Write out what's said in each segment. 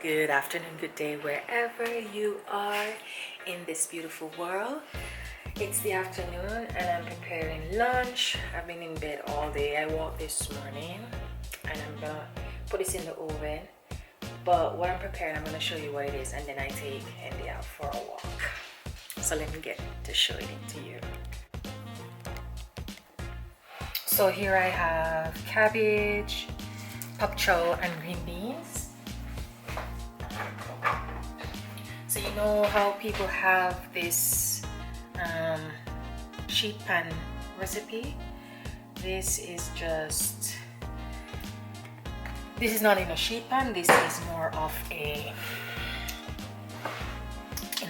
Good afternoon, good day, wherever you are in this beautiful world. It's the afternoon and I'm preparing lunch. I've been in bed all day. I walked this morning and I'm gonna put this in the oven. But what I'm preparing, I'm gonna show you what it is, and then I take Andy out for a walk. So let me get to showing it to you. So here I have cabbage, pak chow, and green beans. So you know how people have this sheet pan recipe? This is not in a sheet pan. This is more of in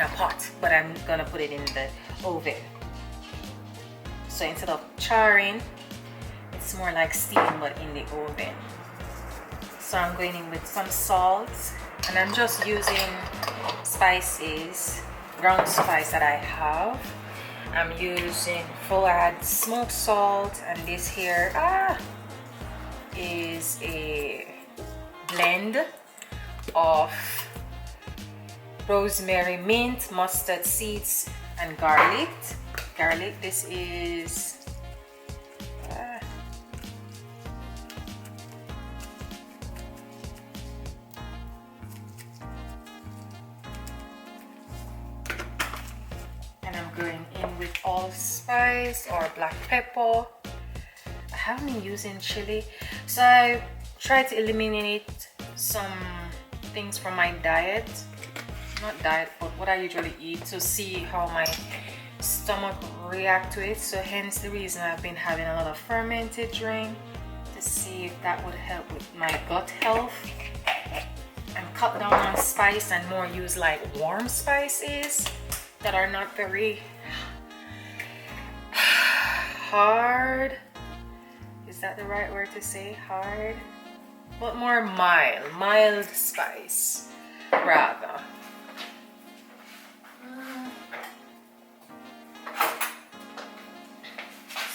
a pot, but I'm gonna put it in the oven. So instead of charring, it's more like steam but in the oven. So I'm going in with some salt, and I'm just using spices, ground spice that I have. I'm using full add smoked salt, and this here is a blend of rosemary, mint, mustard seeds, and garlic. This is and I'm going in with allspice or black pepper. I haven't been using chili, so I try to eliminate some things from my diet, not diet, but what I usually eat, to see how my stomach react to it. So hence the reason I've been having a lot of fermented drink, to see if that would help with my gut health, and cut down on spice and more use like warm spices that are not very hard. Is that the right word to say? Hard? But more mild spice rather.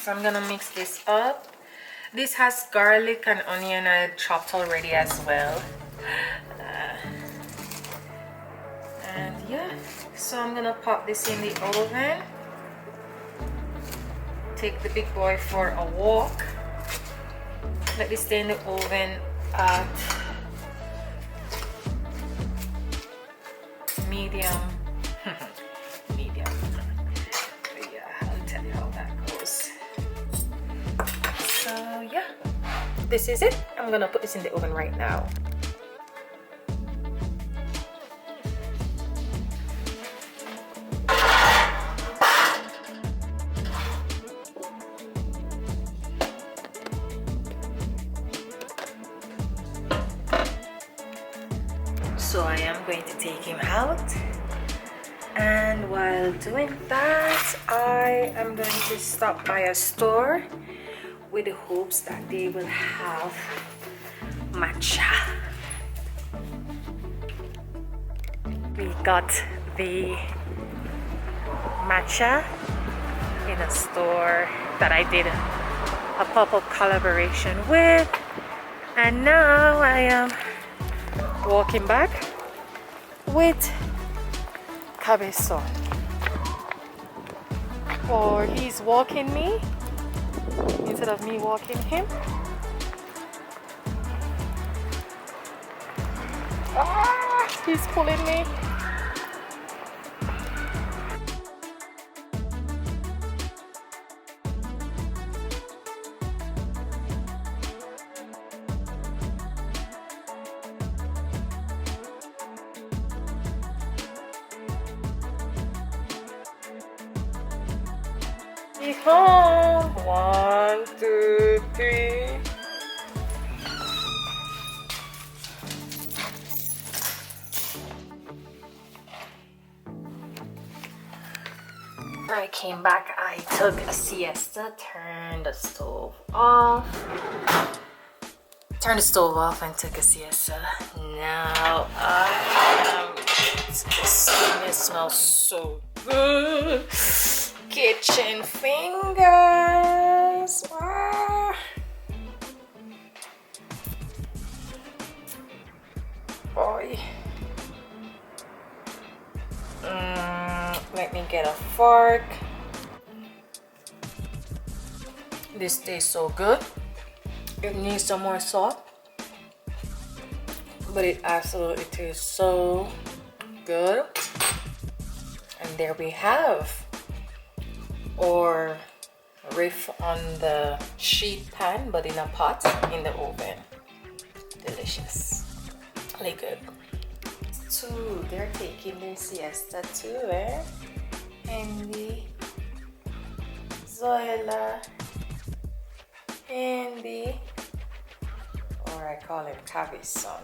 So I'm gonna mix this up. This has garlic and onion I chopped already as well. And yeah, so I'm gonna pop this in the oven. Take the big boy for a walk. Let this stay in the oven at medium. Medium. But yeah, I'll tell you how that goes. So yeah, this is it. I'm gonna put this in the oven right now. So I am going to take him out, and while doing that, I am going to stop by a store with the hopes that they will have matcha. We got the matcha in a store that I did a pop-up collaboration with, and now I am walking back with Cabezon, or he's walking me instead of me walking him. He's pulling me. Home. 1, 2, 3. I came back, I took a siesta, turned the stove off and took a siesta. Now I am, this smells so good. Kitchen fingers. Boy. get a fork. This tastes so good. It needs some more salt, but it absolutely tastes so good. And there we have our riff on the sheet pan, but in a pot in the oven. Delicious, really good. Too, they're taking their siesta too, eh? Andy, Zoila, Andy, or I call him Kavi's son.